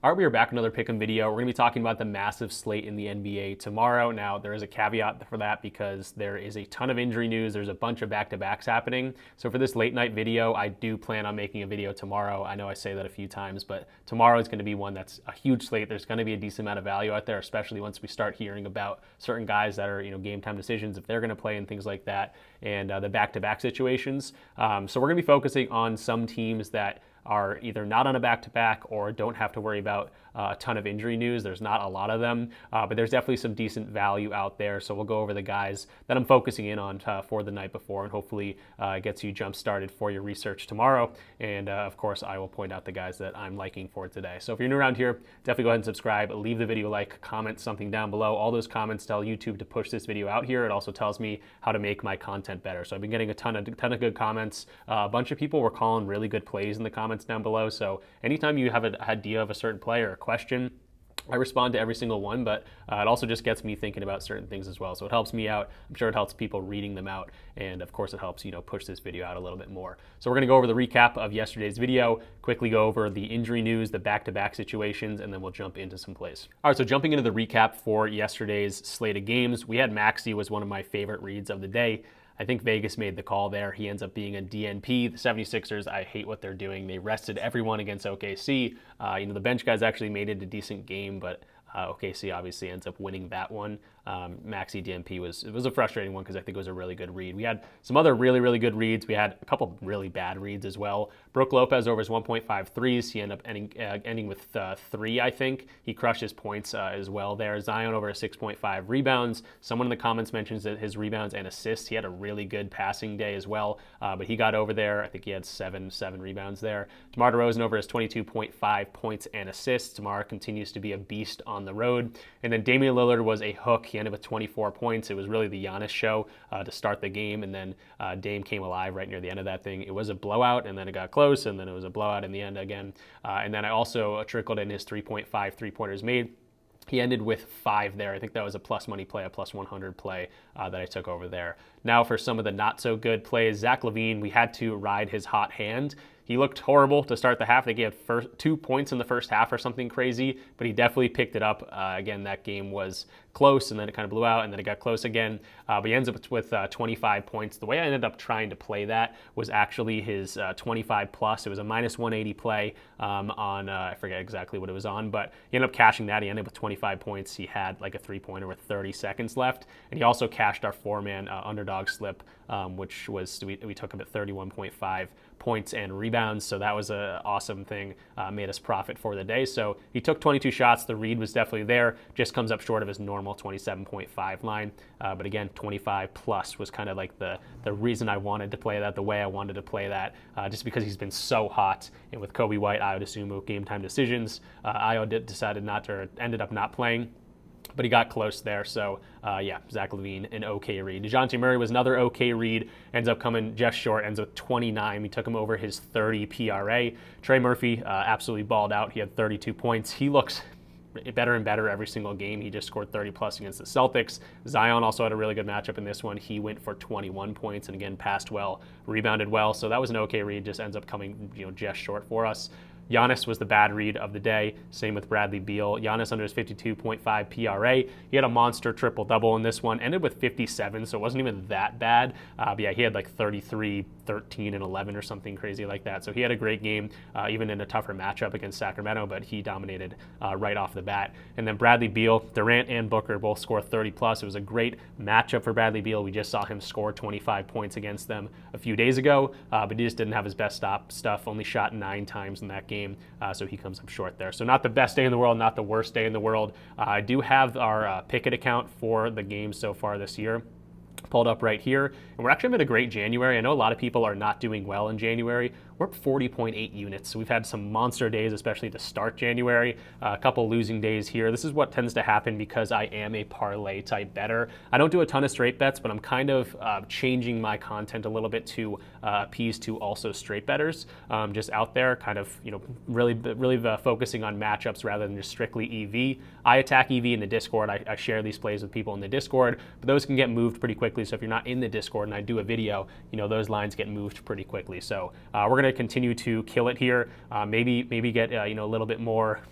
All right, we are back with another pick'em video. We're going to be talking about the massive slate in the NBA tomorrow. Now, there is a caveat for that because there is a ton of injury news. There's a bunch of back-to-backs happening. So for this late night video, I do plan on making a video tomorrow. I know I say that a few times, but tomorrow is going to be one that's a huge slate. There's going to be a decent amount of value out there, especially once we start hearing about certain guys that are, game time decisions, if they're going to play and things like that, and the back-to-back situations. So we're going to be focusing on some teams that are either not on a back-to-back or don't have to worry about a ton of injury news. There's not a lot of them, but there's definitely some decent value out there. So we'll go over the guys that I'm focusing in on for the night before, and hopefully it gets you jump-started for your research tomorrow. And of course, I will point out the guys that I'm liking for today. So if you're new around here, definitely go ahead and subscribe. Leave the video a like, comment something down below. All those comments tell YouTube to push this video out here. It also tells me how to make my content better. So I've been getting a ton of good comments. A bunch of people were calling really good plays in the comments down below. So anytime you have an idea of a certain play or a question, I respond to every single one, but it also just gets me thinking about certain things as well. So it helps me out. I'm sure it helps people reading them out. And of course it helps, push this video out a little bit more. So we're going to go over the recap of yesterday's video, quickly go over the injury news, the back-to-back situations, and then we'll jump into some plays. All right, so jumping into the recap for yesterday's slate of games, we had Maxey was one of my favorite reads of the day. I think Vegas made the call there. He ends up being a DNP. The 76ers, I hate what they're doing. They rested everyone against OKC. The bench guys actually made it a decent game, but OKC obviously ends up winning that one. Maxey DNP was a frustrating one because I think it was a really good read. We had some other really good reads. We had a couple really bad reads as well. Brook Lopez over his 1.5 threes. He ended up ending with 3, I think. He crushed his points as well there. Zion over a 6.5 rebounds. Someone in the comments mentions that his rebounds and assists. He had a really good passing day as well, but he got over there. I think he had seven rebounds there. DeMar DeRozan over his 22.5 points and assists. DeMar continues to be a beast on the road. And then Damian Lillard was a hook. He ended with 24 points. It was really the Giannis show to start the game, and then Dame came alive right near the end of that thing. It was a blowout, and then it got close, and then it was a blowout in the end again. And then I also trickled in his 3.5 three-pointers made. He ended with 5 there. I think that was a plus money play, a plus 100 play that I took over there. Now for some of the not so good plays, Zach LaVine, we had to ride his hot hand. He looked horrible to start the half. I think he had 2 points in the first half or something crazy, but he definitely picked it up. Again, that game was close, and then it kind of blew out, and then it got close again. But he ends up with 25 points. The way I ended up trying to play that was actually his 25 plus. It was a minus 180 play on, I forget exactly what it was on, but he ended up cashing that. He ended up with 25 points. He had like a 3-pointer with 30 seconds left, and he also cashed our 4-man underdog slip, which was, we took him at 31.5 points and rebounds, so that was an awesome thing, made us profit for the day. So he took 22 shots. The read was definitely there, just comes up short of his normal 27.5 line, but again, 25 plus was kind of like the reason I wanted to play that, the way I wanted to play that, just because he's been so hot, and with Kobe White, Ayo Dosunmu, game time decisions, Ayo decided not to, or ended up not playing, but he got close there. So Zach LaVine, an okay read. DeJounte Murray was another okay read, ends up coming just short, ends with 29. We took him over his 30 PRA. Trey Murphy absolutely balled out. He had 32 points. He looks better and better every single game. He just scored 30 plus against the Celtics. Zion also had a really good matchup in this one. He went for 21 points and again passed well, rebounded well. So that was an okay read, just ends up coming just short for us. Giannis was the bad read of the day. Same with Bradley Beal. Giannis under his 52.5 PRA. He had a monster triple-double in this one. Ended with 57, so it wasn't even that bad. But yeah, he had like 33, 13, and 11 or something crazy like that. So he had a great game, even in a tougher matchup against Sacramento, but he dominated right off the bat. And then Bradley Beal, Durant and Booker both scored 30 plus. It was a great matchup for Bradley Beal. We just saw him score 25 points against them a few days ago, but he just didn't have his best stuff. Only shot 9 times in that game. So he comes up short there. So not the best day in the world, not the worst day in the world. I do have our Pickett account for the games so far this year pulled up right here, and we're actually having a great January. I know a lot of people are not doing well in January. We're up 40.8 units. So we've had some monster days, especially to start January, a couple losing days here. This is what tends to happen because I am a parlay type bettor. I don't do a ton of straight bets, but I'm kind of changing my content a little bit to appease to also straight bettors, just out there, kind of, really focusing on matchups rather than just strictly EV. I attack EV in the Discord. I share these plays with people in the Discord, but those can get moved pretty quickly. So if you're not in the Discord and I do a video, those lines get moved pretty quickly. So we're going to continue to kill it here. Maybe get a little bit more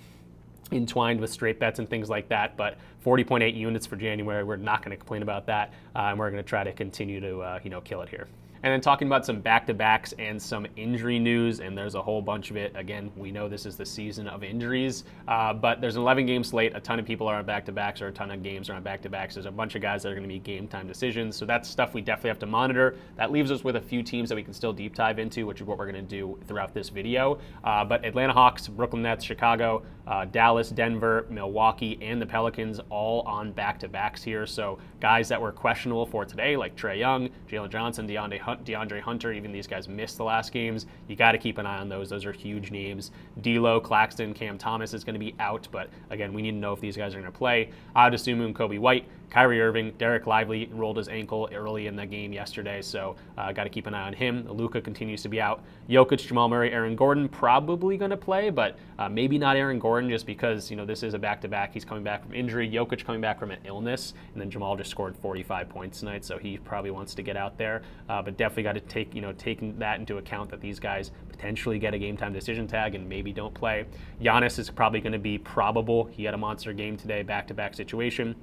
entwined with straight bets and things like that, but 40.8 units for January, we're not going to complain about that, and we're going to try to continue to kill it here. And then talking about some back-to-backs and some injury news, and there's a whole bunch of it. Again, we know this is the season of injuries, but there's an 11-game slate. A ton of people are on back-to-backs, or a ton of games are on back-to-backs. There's a bunch of guys that are going to be game-time decisions, so that's stuff we definitely have to monitor. That leaves us with a few teams that we can still deep dive into, which is what we're going to do throughout this video. But Atlanta Hawks, Brooklyn Nets, Chicago, Dallas, Denver, Milwaukee, and the Pelicans all on back-to-backs here. So guys that were questionable for today, like Trae Young, Jalen Johnson, DeAndre Hunter, even these guys missed the last games. You got to keep an eye on those. Those are huge names. D'Lo, Claxton, Cam Thomas is going to be out, but again, we need to know if these guys are going to play. I'd assume Kobe White, Kyrie Irving, Derek Lively rolled his ankle early in the game yesterday, so got to keep an eye on him. Luka continues to be out. Jokic, Jamal Murray, Aaron Gordon probably going to play, but maybe not Aaron Gordon just because this is a back-to-back. He's coming back from injury. Jokic coming back from an illness, and then Jamal just scored 45 points tonight, so he probably wants to get out there. But definitely got to taking that into account that these guys potentially get a game-time decision tag and maybe don't play. Giannis is probably going to be probable. He had a monster game today, back-to-back situation.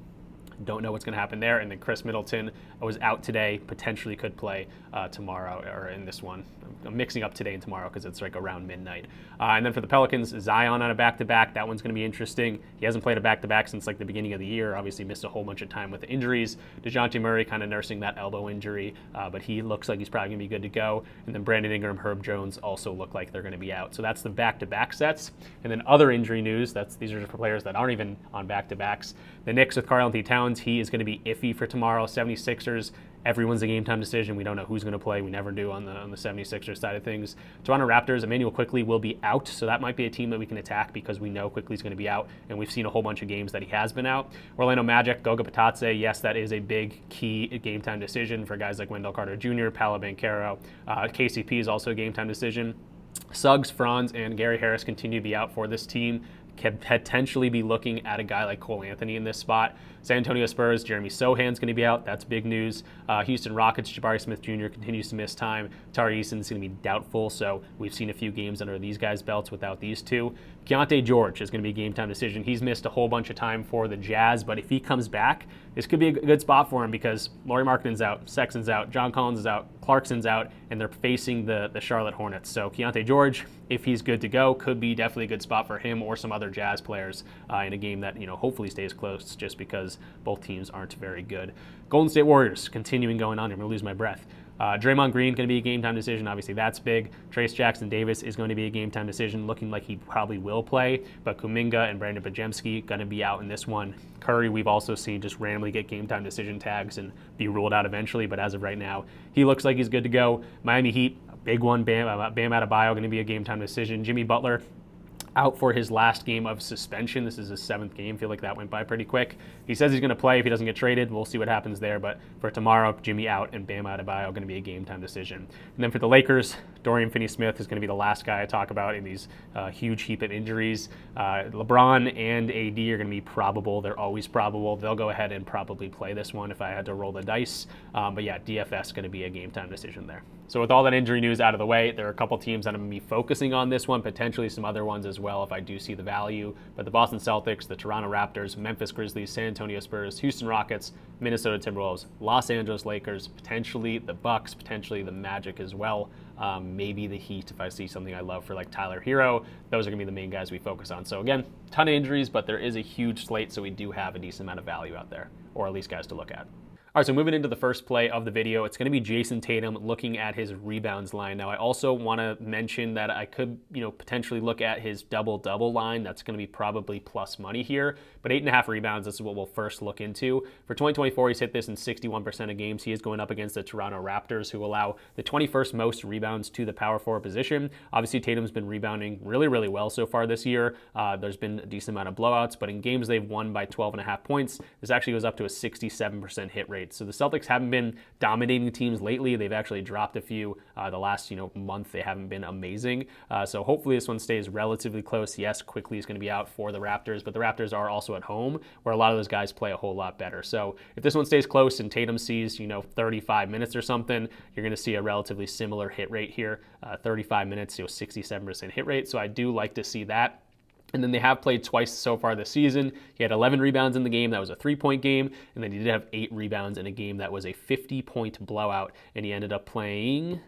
Don't know what's going to happen there. And then Chris Middleton was out today, potentially could play tomorrow or in this one. I'm mixing up today and tomorrow because it's like around midnight. And then for the Pelicans, Zion on a back-to-back. That one's going to be interesting. He hasn't played a back-to-back since like the beginning of the year. Obviously missed a whole bunch of time with the injuries. DeJounte Murray kind of nursing that elbow injury, but he looks like he's probably going to be good to go. And then Brandon Ingram, Herb Jones also look like they're going to be out. So that's the back-to-back sets. And then other injury news, these are just for players that aren't even on back-to-backs. The Knicks with Karl-Anthony Towns, he is going to be iffy for tomorrow. 76ers, everyone's a game-time decision. We don't know who's going to play. We never do on the 76ers side of things. Toronto Raptors, Emmanuel Quickley will be out, so that might be a team that we can attack because we know Quickley's going to be out, and we've seen a whole bunch of games that he has been out. Orlando Magic, Goga Bitadze, yes, that is a big key game-time decision for guys like Wendell Carter Jr., Paolo Banchero. KCP is also a game-time decision. Suggs, Franz, and Gary Harris continue to be out for this team. Can potentially be looking at a guy like Cole Anthony in this spot. San Antonio Spurs, Jeremy Sohan's going to be out. That's big news. Houston Rockets, Jabari Smith Jr. continues to miss time. Tari Eason's going to be doubtful, so we've seen a few games under these guys' belts without these two. Keontae George is going to be a game-time decision. He's missed a whole bunch of time for the Jazz, but if he comes back, this could be a good spot for him because Lauri Markkanen's out, Sexton's out, John Collins is out, Clarkson's out, and they're facing the Charlotte Hornets. So Keontae George, if he's good to go, could be definitely a good spot for him or some other Jazz players in a game that hopefully stays close just because both teams aren't very good. Golden State Warriors continuing going on. I'm going to lose my breath. Draymond Green going to be a game-time decision. Obviously, that's big. Trace Jackson Davis is going to be a game-time decision, looking like he probably will play. But Kuminga and Brandon Bajemski going to be out in this one. Curry, we've also seen just randomly get game-time decision tags and be ruled out eventually. But as of right now, he looks like he's good to go. Miami Heat, a big one. Bam Adebayo going to be a game-time decision. Jimmy Butler, out for his last game of suspension. This is his 7th game. I feel like that went by pretty quick. He says he's going to play if he doesn't get traded. We'll see what happens there. But for tomorrow, Jimmy out and Bam Adebayo going to be a game-time decision. And then for the Lakers, Dorian Finney-Smith is going to be the last guy I talk about in these huge heap of injuries. LeBron and AD are going to be probable. They're always probable. They'll go ahead and probably play this one if I had to roll the dice. But yeah, DFS going to be a game-time decision there. So with all that injury news out of the way, there are a couple teams that I'm going to be focusing on this one, potentially some other ones as well if I do see the value. But the Boston Celtics, the Toronto Raptors, Memphis Grizzlies, San Antonio Spurs, Houston Rockets, Minnesota Timberwolves, Los Angeles Lakers, potentially the Bucks, potentially the Magic as well. Maybe the Heat if I see something I love for like Tyler Hero. Those are going to be the main guys we focus on. So again, ton of injuries, but there is a huge slate, so we do have a decent amount of value out there, or at least guys to look at. All right, so moving into the first play of the video, it's going to be Jason Tatum looking at his rebounds line. Now, I also want to mention that I could, potentially look at his double-double line. That's going to be probably plus money here, but 8.5 rebounds, this is what we'll first look into. For 2024, he's hit this in 61% of games. He is going up against the Toronto Raptors, who allow the 21st most rebounds to the power forward position. Obviously, Tatum's been rebounding really, really well so far this year. There's been a decent amount of blowouts, but in games they've won by 12.5 points, this actually goes up to a 67% hit rate. So the Celtics haven't been dominating teams lately. They've actually dropped a few the last month. They haven't been amazing. So hopefully this one stays relatively close. Yes, quickly is going to be out for the Raptors, but the Raptors are also at home where a lot of those guys play a whole lot better. So if this one stays close and Tatum sees 35 minutes or something, you're going to see a relatively similar hit rate here. 35 minutes, 67% hit rate. So I do like to see that. And then they have played twice so far this season. He had 11 rebounds in the game. That was a 3-point game. And then he did have 8 rebounds in a game that was a 50-point blowout. And he ended up playing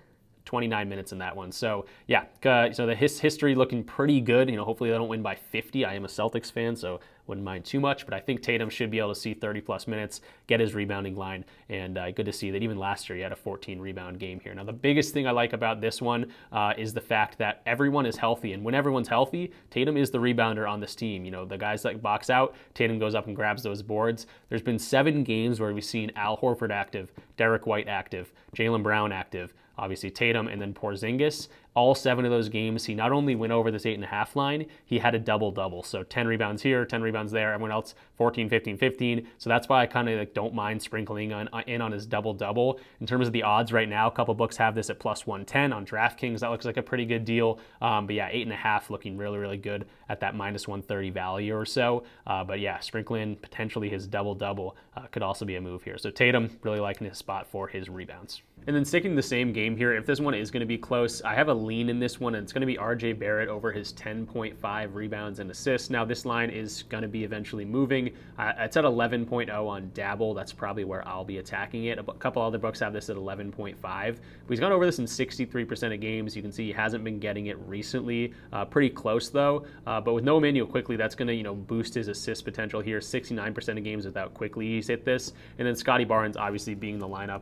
29 minutes in that one. So yeah, so the history looking pretty good. Hopefully they don't win by 50. I am a Celtics fan, so wouldn't mind too much, but I think Tatum should be able to see 30 plus minutes, get his rebounding line, and good to see that even last year he had a 14 rebound game here. Now the biggest thing I like about this one is the fact that everyone is healthy, and when everyone's healthy, Tatum is the rebounder on this team. The guys that box out, Tatum goes up and grabs those boards. There's been 7 games where we've seen Al Horford active, Derek White active, Jaylen Brown active, obviously Tatum, and then Porzingis. All 7 of those games, he not only went over this 8.5 line, he had a double-double. So 10 rebounds here, 10 rebounds there, everyone else 14, 15, 15. So that's why I kind of don't mind sprinkling in on his double-double. In terms of the odds right now, a couple books have this at plus 110 on DraftKings. That looks like a pretty good deal. But yeah, 8.5 looking really, really good at that minus 130 value or so. But yeah, sprinkling potentially his double-double could also be a move here. So Tatum, really liking his spot for his rebounds. And then sticking the same game here, if this one is going to be close, I have a lean in this one, and it's going to be RJ Barrett over his 10.5 rebounds and assists. Now, this line is going to be eventually moving. It's at 11.0 on Dabble. That's probably where I'll be attacking it. A couple other books have this at 11.5. But he's gone over this in 63% of games. You can see he hasn't been getting it recently. Pretty close, though. But with no Emmanuel Quickly, that's going to boost his assist potential here. 69% of games without Quickly he's hit this. And then Scotty Barnes, obviously being the lineup,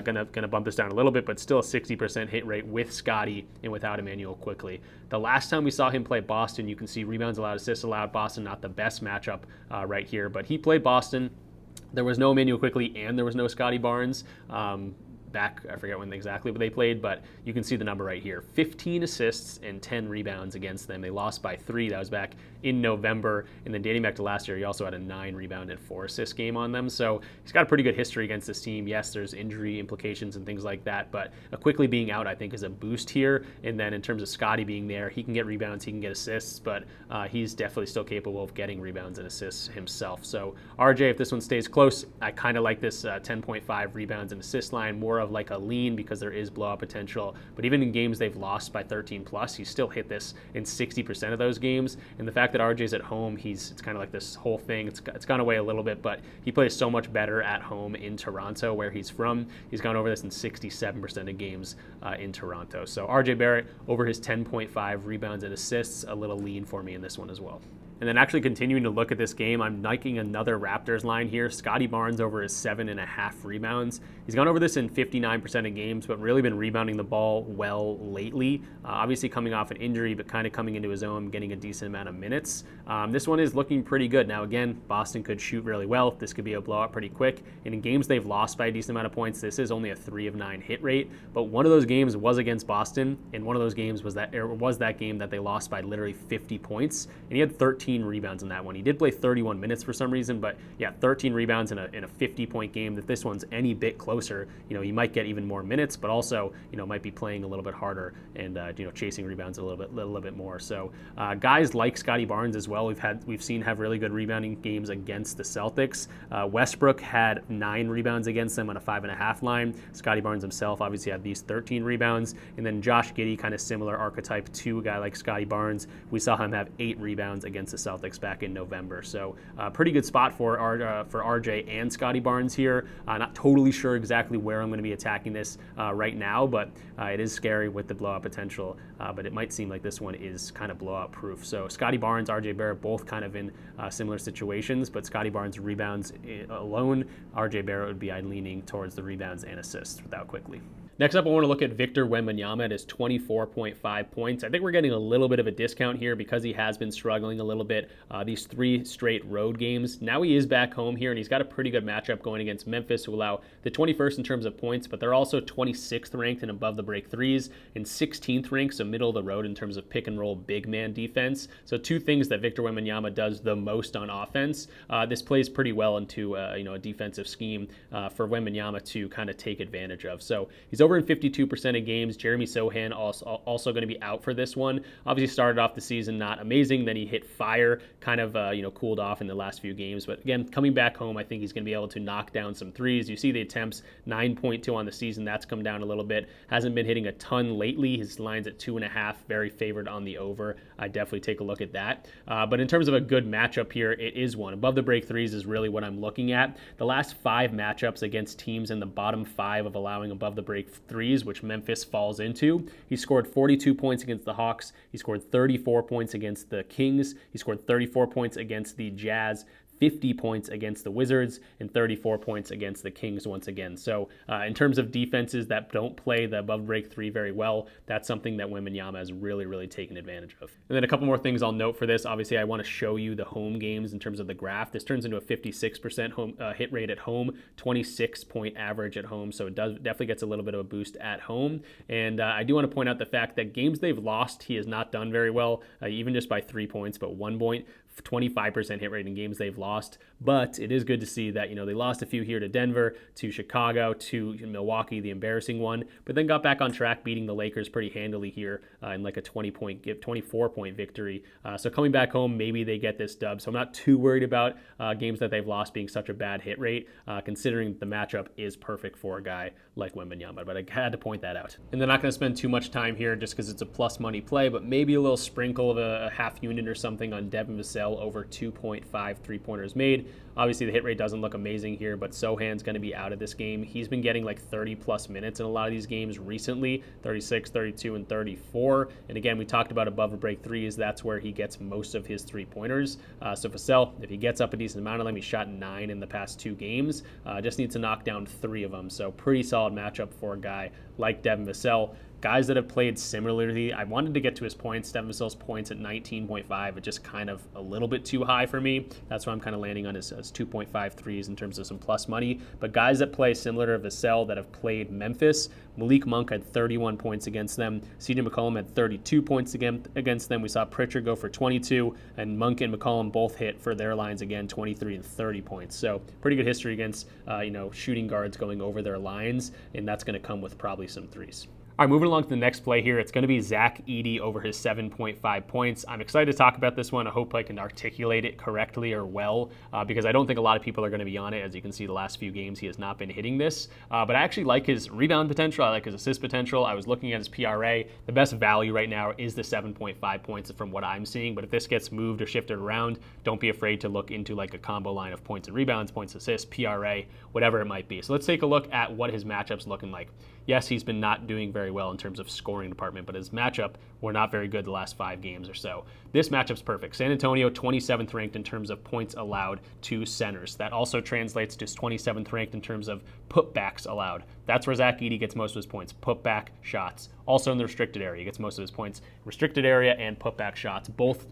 gonna bump this down a little bit, but still a 60% hit rate with Scotty and without Emmanuel Quickly. The last time we saw him play Boston, you can see rebounds allowed, assists allowed. Boston not the best matchup right here, but he played Boston. There was no Emmanuel Quickly and there was no Scotty Barnes. Back, I forget when exactly they played, but you can see the number right here. 15 assists and 10 rebounds against them. They lost by 3. That was back in November. And then dating back to last year, he also had a 9 rebound and 4 assist game on them. So he's got a pretty good history against this team. Yes, there's injury implications and things like that, but Quickly being out, I think, is a boost here. And then in terms of Scotty being there, he can get rebounds, he can get assists, but he's definitely still capable of getting rebounds and assists himself. So RJ, if this one stays close, I kind of like this 10.5 rebounds and assist line, more of like a lean because there is blowout potential. But even in games they've lost by 13 plus, he still hit this in 60% of those games. And the fact that RJ's at home, it's kind of like this whole thing. It's gone away a little bit, but he plays so much better at home in Toronto, where he's from. He's gone over this in 67% of games in Toronto. So RJ Barrett over his 10.5 rebounds and assists, a little lean for me in this one as well. And then actually continuing to look at this game, I'm liking another Raptors line here. Scotty Barnes over his 7.5 rebounds. He's gone over this in 59% of games, but really been rebounding the ball well lately. Obviously coming off an injury, but kind of coming into his own, getting a decent amount of minutes. This one is looking pretty good. Now again, Boston could shoot really well. This could be a blowout pretty quick. And in games they've lost by a decent amount of points, this is only a 3 of 9 hit rate. But one of those games was against Boston, and one of those games was that game that they lost by literally 50 points. And he had 13 rebounds in that one. He did play 31 minutes for some reason, but yeah, 13 rebounds in a 50-point game. If this one's any bit closer, he might get even more minutes, but also, might be playing a little bit harder and, chasing rebounds a little bit more. So guys like Scotty Barnes as well, we've seen have really good rebounding games against the Celtics. Westbrook had 9 rebounds against them on a 5.5 line. Scotty Barnes himself obviously had these 13 rebounds. And then Josh Giddey, kind of similar archetype to a guy like Scotty Barnes. We saw him have 8 rebounds against the Celtics back in November. So pretty good spot for RJ and Scotty Barnes here. Not totally sure exactly where I'm going to be attacking this right now, but it is scary with the blowout potential. But it might seem like this one is kind of blowout proof. So Scotty Barnes, RJ Barrett, both kind of in similar situations, but Scotty Barnes rebounds alone. RJ Barrett would be leaning towards the rebounds and assists without Quickly. Next up, I want to look at Victor Wembanyama at his 24.5 points. I think we're getting a little bit of a discount here because he has been struggling a little bit these 3 straight road games. Now he is back home here, and he's got a pretty good matchup going against Memphis, who allow the 21st in terms of points, but they're also 26th ranked in above the break threes and 16th ranked, so middle of the road in terms of pick and roll big man defense. So 2 things that Victor Wembanyama does the most on offense. This plays pretty well into a defensive scheme for Wembanyama to kind of take advantage of. So he's over in 52% of games. Jeremy Sohan also going to be out for this one. Obviously started off the season not amazing, then he hit fire, kind of cooled off in the last few games. But again, coming back home, I think he's going to be able to knock down some threes. You see the attempts, 9.2 on the season. That's come down a little bit. Hasn't been hitting a ton lately. His line's at 2.5, very favored on the over. I definitely take a look at that. But in terms of a good matchup here, it is one. Above the break threes is really what I'm looking at. The last 5 matchups against teams in the bottom 5 of allowing above the break threes, which Memphis falls into, he scored 42 points against the Hawks. He scored 34 points against the Kings. He scored 34 points against the Jazz, 50 points against the Wizards, and 34 points against the Kings once again. So in terms of defenses that don't play the above break 3 very well, that's something that Wembanyama has really taken advantage of. And then a couple more things I'll note for this. Obviously, I want to show you the home games in terms of the graph. This turns into a 56% home hit rate at home, 26-point average at home. So it definitely gets a little bit of a boost at home. And I do want to point out the fact that games they've lost, he has not done very well, even just by 3 points, but 1 point. 25% hit rate in games they've lost, but it is good to see that, they lost a few here to Denver, to Chicago, to Milwaukee, the embarrassing one, but then got back on track, beating the Lakers pretty handily here in like a 24-point victory. So coming back home, maybe they get this dub. So I'm not too worried about games that they've lost being such a bad hit rate, considering the matchup is perfect for a guy like Wembanyama, but I had to point that out. And they're not going to spend too much time here just because it's a plus money play, but maybe a little sprinkle of a half unit or something on Devin Vassell over 2.5 3-pointers made. Obviously, the hit rate doesn't look amazing here, but Sohan's going to be out of this game. He's been getting like 30-plus minutes in a lot of these games recently, 36, 32, and 34. And again, we talked about above the break threes. That's where he gets most of his 3-pointers. So Vassell, if he gets up a decent amount of them, he shot 9 in the past 2 games. Just needs to knock down 3 of them. So pretty solid matchup for a guy like Devin Vassell. Guys that have played similarly, I wanted to get to his points. Devin Vassell's points at 19.5, it's just kind of a little bit too high for me. That's why I'm kind of landing on his 2.5 threes in terms of some plus money. But guys that play similar to Vassell that have played Memphis, Malik Monk had 31 points against them. CJ McCollum had 32 points against them. We saw Pritchard go for 22, and Monk and McCollum both hit for their lines again, 23 and 30 points. So pretty good history against shooting guards going over their lines, and that's going to come with probably some threes. All right, moving along to the next play here. It's going to be Zach Edey over his 7.5 points. I'm excited to talk about this one. I hope I can articulate it correctly or well because I don't think a lot of people are going to be on it. As you can see, the last few games he has not been hitting this. But I actually like his rebound potential. I like his assist potential. I was looking at his PRA. The best value right now is the 7.5 points from what I'm seeing. But if this gets moved or shifted around, don't be afraid to look into like a combo line of points and rebounds, points, assists, PRA, whatever it might be. So let's take a look at what his matchup's looking like. Yes, he's been not doing very well in terms of scoring department, but his matchup were not very good the last 5 games or so. This matchup's perfect. San Antonio, 27th ranked in terms of points allowed to centers. That also translates to 27th ranked in terms of putbacks allowed. That's where Zach Edey gets most of his points, putback shots. Also in the restricted area, he gets most of his points. Restricted area and putback shots, both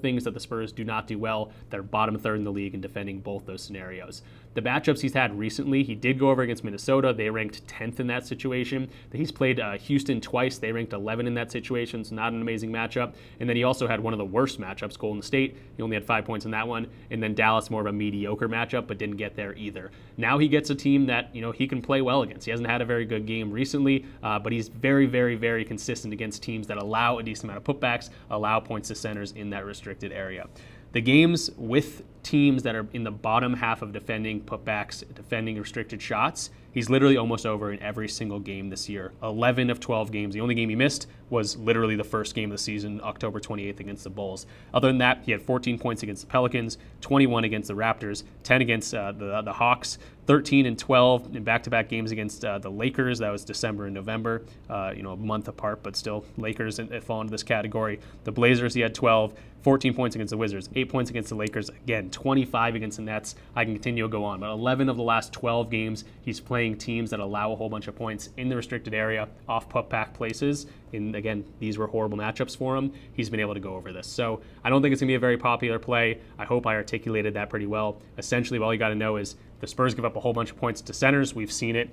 things that the Spurs do not do well. They're bottom 3rd in the league in defending both those scenarios. The matchups he's had recently, he did go over against Minnesota. They ranked 10th in that situation. He's played Houston twice. They ranked 11 in that situation, so not an amazing matchup. And then he also had one of the worst matchups, Golden State. He only had 5 points in that one. And then Dallas, more of a mediocre matchup, but didn't get there either. Now he gets a team that he can play well against. He hasn't had a very good game recently, but he's very consistent against teams that allow a decent amount of putbacks, allow points to centers in that restricted area. The games with teams that are in the bottom half of defending putbacks, defending restricted shots, he's literally almost over in every single game this year. 11 of 12 games. The only game he missed was literally the first game of the season, October 28th against the Bulls. Other than that, he had 14 points against the Pelicans, 21 against the Raptors, 10 against the Hawks, 13 and 12 in back-to-back games against the Lakers. That was December and November, a month apart, but still Lakers fall into this category. The Blazers, he had 12, 14 points against the Wizards, 8 points against the Lakers, again, 25 against the Nets. I can continue to go on, but 11 of the last 12 games, he's playing teams that allow a whole bunch of points in the restricted area, off putback places. And again, these were horrible matchups for him. He's been able to go over this. So I don't think it's going to be a very popular play. I hope I articulated that pretty well. Essentially, all you got to know is the Spurs give up a whole bunch of points to centers. We've seen it.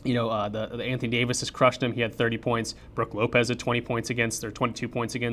The Anthony Davis has crushed him. He had 30 points. Brook Lopez had 22 points against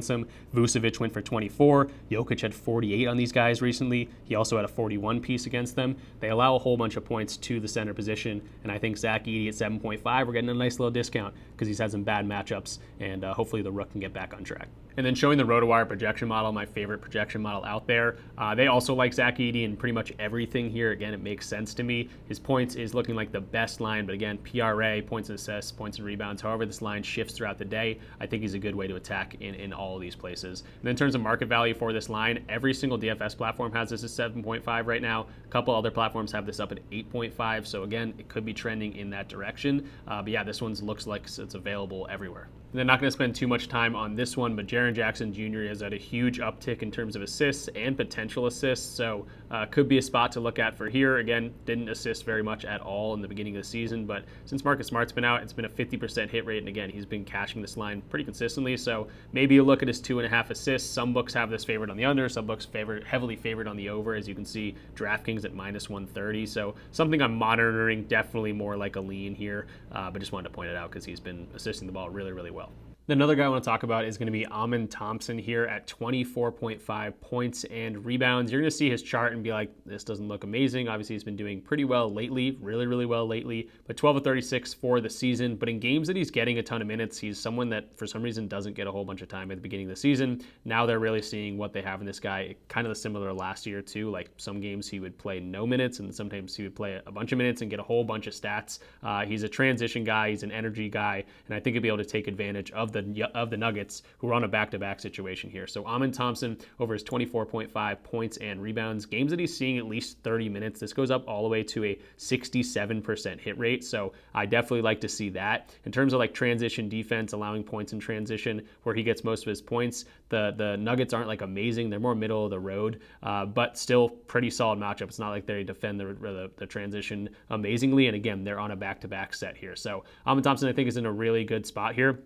him. Vucevic went for 24. Jokic had 48 on these guys recently. He also had a 41 piece against them. They allow a whole bunch of points to the center position, and I think Zach Edey at 7.5, we're getting a nice little discount because he's had some bad matchups, and hopefully the Rook can get back on track. And then showing the RotoWire projection model, my favorite projection model out there. They also like Zach Edey and pretty much everything here. Again, it makes sense to me. His points is looking like the best line, but again, PRA, points and assists, points and rebounds, however this line shifts throughout the day, I think he's a good way to attack in all of these places. And then in terms of market value for this line, every single DFS platform has this at 7.5 right now. A couple other platforms have this up at 8.5. So again, it could be trending in that direction. But yeah, this one looks like it's available everywhere. And they're not going to spend too much time on this one, but Jaren Jackson Jr. has had a huge uptick in terms of assists and potential assists, so could be a spot to look at for here. Again, didn't assist very much at all in the beginning of the season, but since Marcus Smart's been out, it's been a 50% hit rate, and again, he's been cashing this line pretty consistently, so maybe you look at his 2.5 assists. Some books have this favored on the under, some books heavily favored on the over, as you can see, DraftKings at minus 130, so something I'm monitoring, definitely more like a lean here, but just wanted to point it out because he's been assisting the ball really, really well. Another guy I want to talk about is going to be Amen Thompson here at 24.5 points and rebounds. You're going to see his chart and be like, this doesn't look amazing. Obviously, he's been doing pretty well lately, really, really well lately, but 12 of 36 for the season. But in games that he's getting a ton of minutes, he's someone that for some reason doesn't get a whole bunch of time at the beginning of the season. Now they're really seeing what they have in this guy. Kind of similar last year too. Like some games he would play no minutes and sometimes he would play a bunch of minutes and get a whole bunch of stats. He's a transition guy. He's an energy guy. And I think he'll be able to take advantage of the Nuggets, who are on a back-to-back situation here. So Amen Thompson over his 24.5 points and rebounds. Games that he's seeing at least 30 minutes. This goes up all the way to a 67% hit rate. So I definitely like to see that. In terms of like transition defense, allowing points in transition, where he gets most of his points, the Nuggets aren't like amazing. They're more middle of the road, but still pretty solid matchup. It's not like they defend the transition amazingly. And again, they're on a back-to-back set here. So Amen Thompson, I think, is in a really good spot here.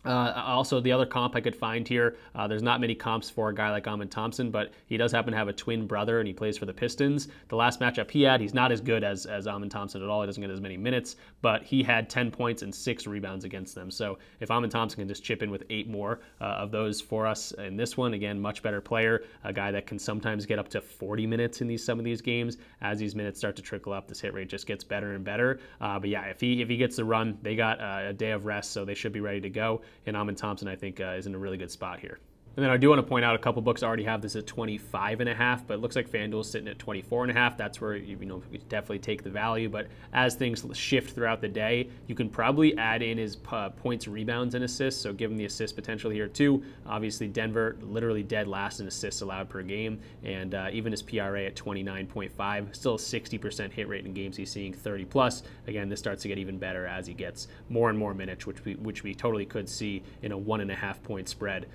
Also, the other comp I could find here, there's not many comps for a guy like Amen Thompson, but he does happen to have a twin brother and he plays for the Pistons. The last matchup he had, he's not as good as Amen Thompson at all. He doesn't get as many minutes, but he had 10 points and 6 rebounds against them. So if Amen Thompson can just chip in with 8 more of those for us in this one, again, much better player, a guy that can sometimes get up to 40 minutes in some of these games. As these minutes start to trickle up, this hit rate just gets better and better. But yeah, if he gets the run, they got a day of rest, so they should be ready to go. And Amen Thompson, I think, is in a really good spot here. And then I do want to point out a couple books already have this at 25.5, but it looks like FanDuel's sitting at 24.5. That's where you definitely take the value. But as things shift throughout the day, you can probably add in his points, rebounds, and assists. So give him the assist potential here too. Obviously, Denver literally dead last in assists allowed per game, and even his PRA at 29.5, still a 60% hit rate in games he's seeing 30 plus. Again, this starts to get even better as he gets more and more minutes, which we totally could see in a 1.5 point spread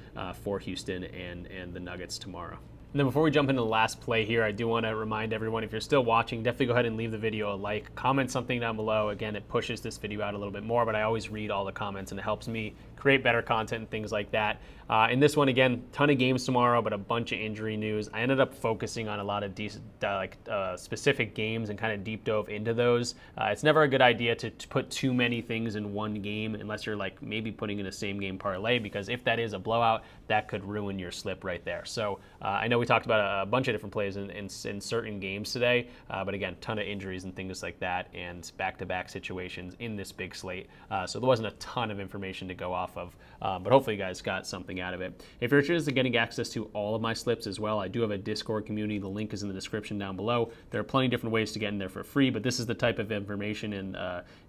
for Houston and the Nuggets tomorrow. And then before we jump into the last play here, I do want to remind everyone, if you're still watching, definitely go ahead and leave the video a like. Comment something down below. Again, it pushes this video out a little bit more, but I always read all the comments and it helps me create better content and things like that. In this one, again, ton of games tomorrow, but a bunch of injury news. I ended up focusing on a lot of specific games and kind of deep dove into those. It's never a good idea to put too many things in one game unless you're like maybe putting in a same game parlay, because if that is a blowout, that could ruin your slip right there. So I know we talked about a bunch of different plays in certain games today, but again, ton of injuries and things like that, and back-to-back situations in this big slate. So there wasn't a ton of information to go off of, but hopefully you guys got something out of it. If you're interested in getting access to all of my slips as well, I do have a Discord community. The link is in the description down below. There are plenty of different ways to get in there for free, but this is the type of information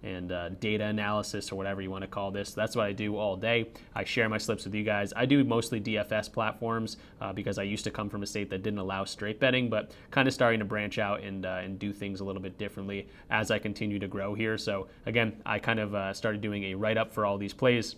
and data analysis, or whatever you want to call this. That's what I do all day. I share my slips with you guys. I do mostly DFS platforms because I used to come from a state that didn't allow straight betting, but kind of starting to branch out and do things a little bit differently as I continue to grow here. So again, I kind of started doing a write-up for all these plays.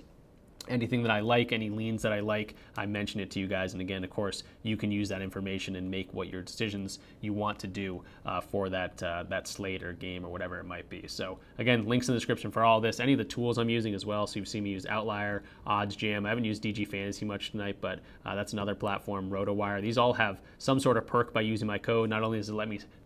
Anything that I like, any leans that I like, I mention it to you guys. And again, of course, you can use that information and make what your decisions you want to do for that slate or game or whatever it might be. So again, links in the description for all this. Any of the tools I'm using as well. So you've seen me use Outlier, Odds Jam. I haven't used DG Fantasy much tonight, but that's another platform, RotoWire. These all have some sort of perk by using my code. Not only does it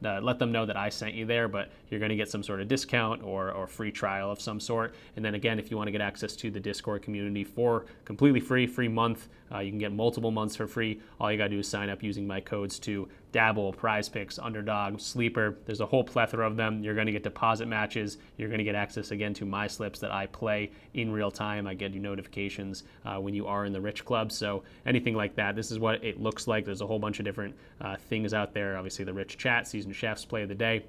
let them know that I sent you there, but you're going to get some sort of discount or free trial of some sort. And then again, if you want to get access to the Discord community, for completely free month. You can get multiple months for free. All you got to do is sign up using my codes to Dabble, PrizePicks, Underdog, Sleeper. There's a whole plethora of them. You're going to get deposit matches. You're going to get access again to my slips that I play in real time. I get you notifications when you are in the RichClub. So anything like that, this is what it looks like. There's a whole bunch of different things out there. Obviously, the Rich Chat, Seasoned Chefs Play of the Day.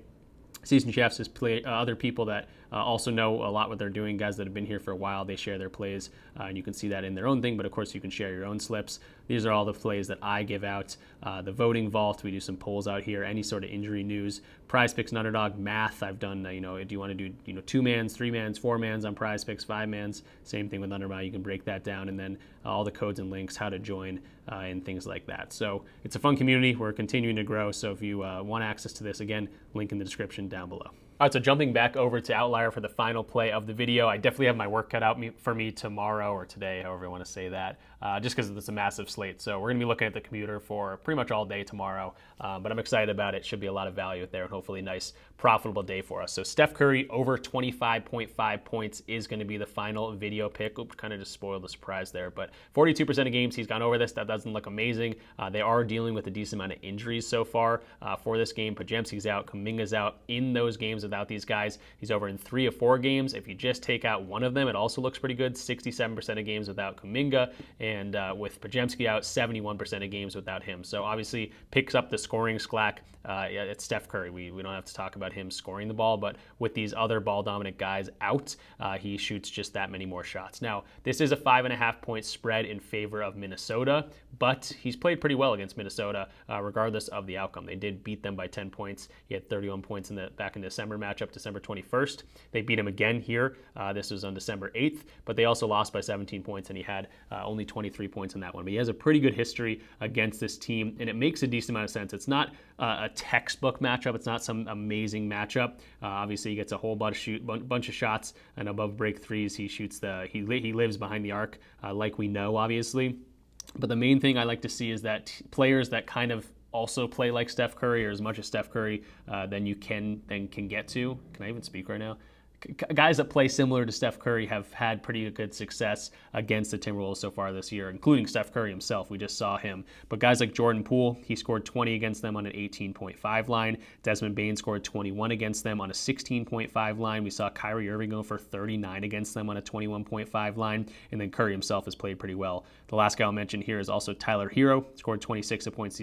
Seasoned Chefs is other people that also know a lot what they're doing, guys that have been here for a while. They share their plays, and you can see that in their own thing, but of course you can share your own slips. These are all the plays that I give out. The voting vault, we do some polls out here, any sort of injury news. PrizePicks and Underdog math, I've done, do you want to do 2-mans, 3-mans, 4-mans on PrizePicks, 5-mans, same thing with Underdog. You can break that down, and then all the codes and links, how to join, and things like that. So it's a fun community. We're continuing to grow, so if you want access to this, again, link in the description down below. All right, so jumping back over to Outlier for the final play of the video, I definitely have my work cut out for me tomorrow or today, however you want to say that, just because it's a massive slate. So we're going to be looking at the computer for pretty much all day tomorrow, but I'm excited about it. Should be a lot of value there and hopefully a nice, profitable day for us. So Steph Curry over 25.5 points is going to be the final video pick. Oops, kind of just spoiled the surprise there, but 42% of games he's gone over this. That doesn't look amazing. They are dealing with a decent amount of injuries so far for this game. Podziemski's out, Kuminga's out. In those games without these guys, he's over in 3 of 4 games. If you just take out one of them, it also looks pretty good. 67% of games without Kuminga, and with Podziemski out, 71% of games without him. So obviously picks up the scoring slack. It's Steph Curry. We don't have to talk about him scoring the ball, but with these other ball-dominant guys out, he shoots just that many more shots. Now, this is a 5.5-point spread in favor of Minnesota, but he's played pretty well against Minnesota, regardless of the outcome. They did beat them by 10 points. He had 31 points back in the December matchup, December 21st. They beat him again here. This was on December 8th, but they also lost by 17 points, and he had only 23 points in that one. But he has a pretty good history against this team, and it makes a decent amount of sense. It's not a textbook matchup. It's not some amazing matchup. Obviously, he gets a whole bunch of shots, and above break threes, he shoots he lives behind the arc, like we know, obviously. But the main thing I like to see is that players that kind of also play like Steph Curry, or as much as Steph Curry than you can get to. Can I even speak right now? Guys that play similar to Steph Curry have had pretty good success against the Timberwolves so far this year, including Steph Curry himself. We just saw him. But guys like Jordan Poole, he scored 20 against them on an 18.5 line. Desmond Bane scored 21 against them on a 16.5 line. We saw Kyrie Irving go for 39 against them on a 21.5 line. And then Curry himself has played pretty well. The last guy I'll mention here is also Tyler Hero, scored 26 points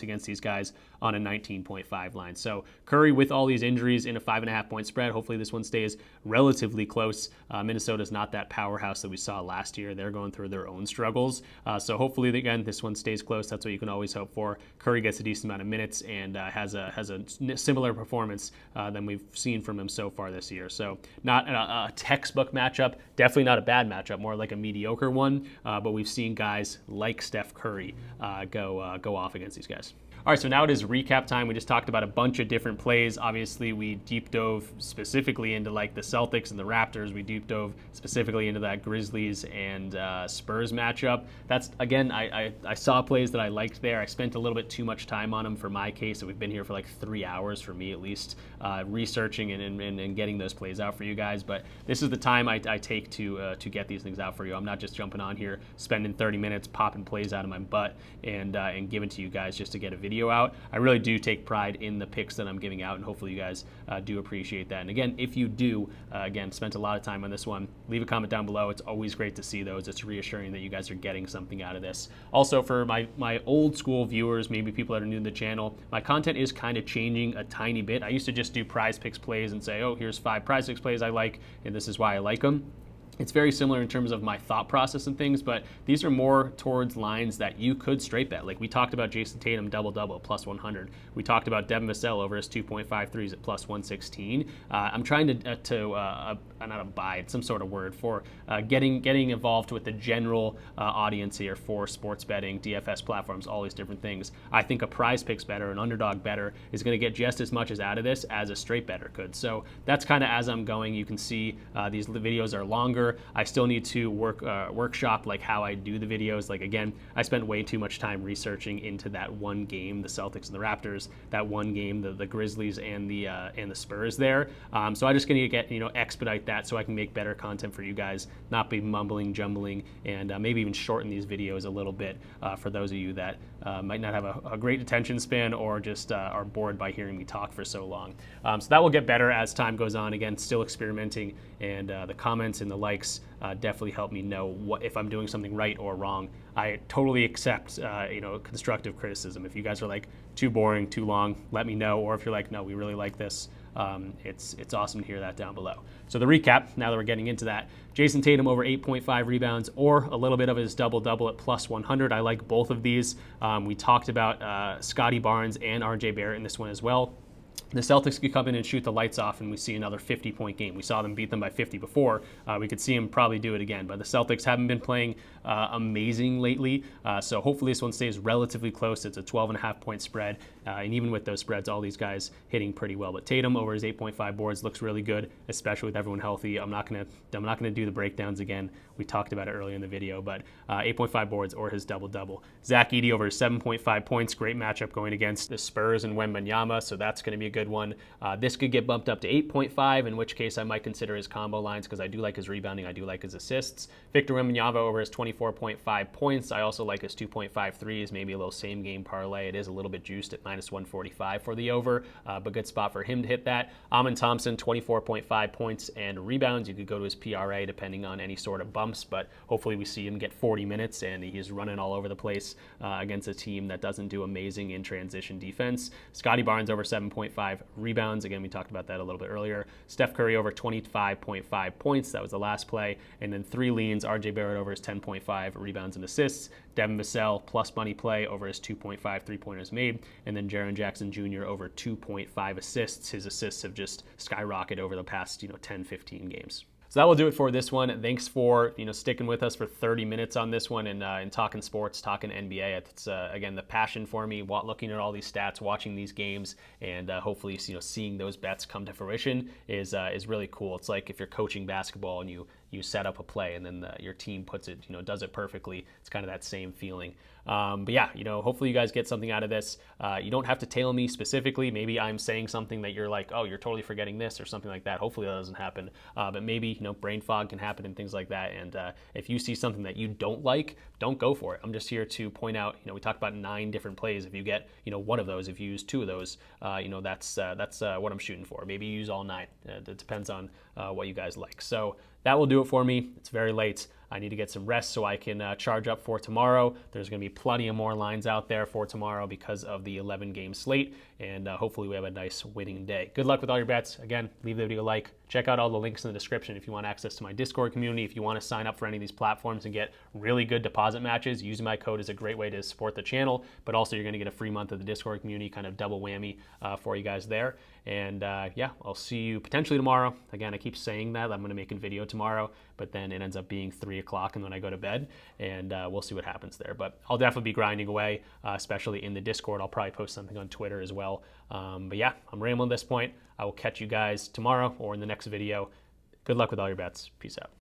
against these guys on a 19.5 line. So Curry, with all these injuries, in a 5.5-point spread, hopefully this one stays relatively close. Minnesota's not that powerhouse that we saw last year. They're going through their own struggles. So hopefully, again, this one stays close. That's what you can always hope for. Curry gets a decent amount of minutes and has a similar performance than we've seen from him so far this year. So not a textbook matchup. Definitely not a bad matchup. More like a mediocre one. But we've seen guys like Steph Curry go off against these guys. All right, so now it is recap time. We just talked about a bunch of different plays. Obviously, we deep dove specifically into like the Celtics and the Raptors. We deep dove specifically into that Grizzlies and Spurs matchup. That's, again, I saw plays that I liked there. I spent a little bit too much time on them for my case. So we've been here for like 3 hours, for me at least, researching and getting those plays out for you guys. But this is the time I take to get these things out for you. I'm not just jumping on here, spending 30 minutes, popping plays out of my butt and giving to you guys just to get a video out. I really do take pride in the picks that I'm giving out, and hopefully you guys do appreciate that. And again, if you do, again, spent a lot of time on this one, leave a comment down below. It's always great to see those. It's reassuring that you guys are getting something out of this. Also, for my old school viewers, maybe people that are new to the channel, my content is kind of changing a tiny bit. I used to just do PrizePicks plays and say, oh, here's 5 PrizePicks plays I like, and this is why I like them. It's very similar in terms of my thought process and things, but these are more towards lines that you could straight bet. Like we talked about Jason Tatum double-double at plus 100. We talked about Devin Vassell over his 2.5 threes at plus 116. I'm trying to not abide, some sort of word for getting involved with the general audience here for sports betting, DFS platforms, all these different things. I think a PrizePicks better, an Underdog better, is going to get just as much out of this as a straight better could. So that's kind of as I'm going. You can see these videos are longer. sure. I still need to workshop like how I do the videos. Like again, I spent way too much time researching into that one game, the Celtics and the Raptors, that one game, the Grizzlies and the Spurs there. So I just need to get, expedite that so I can make better content for you guys, not be mumbling, jumbling, and maybe even shorten these videos a little bit for those of you that might not have a great attention span or just are bored by hearing me talk for so long. So that will get better as time goes on. Again, still experimenting, and the comments and the likes definitely help me know if I'm doing something right or wrong. I totally accept constructive criticism. If you guys are like too boring, too long, let me know. Or if you're like, no, we really like this, it's awesome to hear that down below. So the recap, now that we're getting into that, Jason Tatum over 8.5 rebounds or a little bit of his double-double at plus 100. I like both of these. We talked about Scotty Barnes and RJ Barrett in this one as well. The Celtics could come in and shoot the lights off and we see another 50-point game. We saw them beat them by 50 before. We could see them probably do it again. But the Celtics haven't been playing amazing lately. So hopefully this one stays relatively close. It's a 12.5-point spread. And even with those spreads, all these guys hitting pretty well. But Tatum over his 8.5 boards looks really good, especially with everyone healthy. I'm not gonna do the breakdowns again. We talked about it earlier in the video, but 8.5 boards or his double-double. Zach Edey over his 7.5 points. Great matchup going against the Spurs and Wembanyama, so that's going to be a good one. This could get bumped up to 8.5, in which case I might consider his combo lines because I do like his rebounding, I do like his assists. Victor Wembanyama over his 24.5 points. I also like his 2.5 threes, maybe a little same game parlay. It is a little bit juiced at minus 145 for the over, but good spot for him to hit that. Amin Thompson, 24.5 points and rebounds. You could go to his PRA depending on any sort of bumps, but hopefully we see him get 40 minutes and he's running all over the place against a team that doesn't do amazing in transition defense. Scotty Barnes over 7.5 rebounds. Again, we talked about that a little bit earlier. Steph Curry over 25.5 points. That was the last play. And then 3 leans. RJ Barrett over his 10.5 rebounds and assists. Devin Vassell plus money play over his 2.5 3-pointers made. And then Jaren Jackson Jr. over 2.5 assists. His assists have just skyrocketed over the past 10, 15 games. So that will do it for this one. Thanks for sticking with us for 30 minutes on this one and talking sports, talking NBA. It's again the passion for me, looking at all these stats, watching these games, and hopefully seeing those bets come to fruition is really cool. It's like if you're coaching basketball and you set up a play and then your team puts it, does it perfectly. It's kind of that same feeling. But yeah, hopefully you guys get something out of this. You don't have to tail me specifically. Maybe I'm saying something that you're like, oh, you're totally forgetting this or something like that. Hopefully that doesn't happen. But maybe, brain fog can happen and things like that. And if you see something that you don't like, don't go for it. I'm just here to point out, we talked about 9 different plays. If you get, one of those, if you use 2 of those, that's what I'm shooting for. Maybe you use all 9. It depends on what you guys like. So that will do it for me. It's very late. I need to get some rest so I can charge up for tomorrow. There's going to be plenty of more lines out there for tomorrow because of the 11-game slate, and hopefully we have a nice winning day. Good luck with all your bets. Again, leave the video a like. Check out all the links in the description if you want access to my Discord community. If you want to sign up for any of these platforms and get really good deposit matches, using my code is a great way to support the channel, but also you're going to get a free month of the Discord community, kind of double whammy for you guys there. And yeah, I'll see you potentially tomorrow. Again, I keep saying that I'm going to make a video tomorrow, but then it ends up being 3 o'clock and then I go to bed, and we'll see what happens there. But I'll definitely be grinding away, especially in the Discord. I'll probably post something on Twitter as well. But yeah, I'm rambling at this point. I will catch you guys tomorrow or in the next video. Good luck with all your bets. Peace out.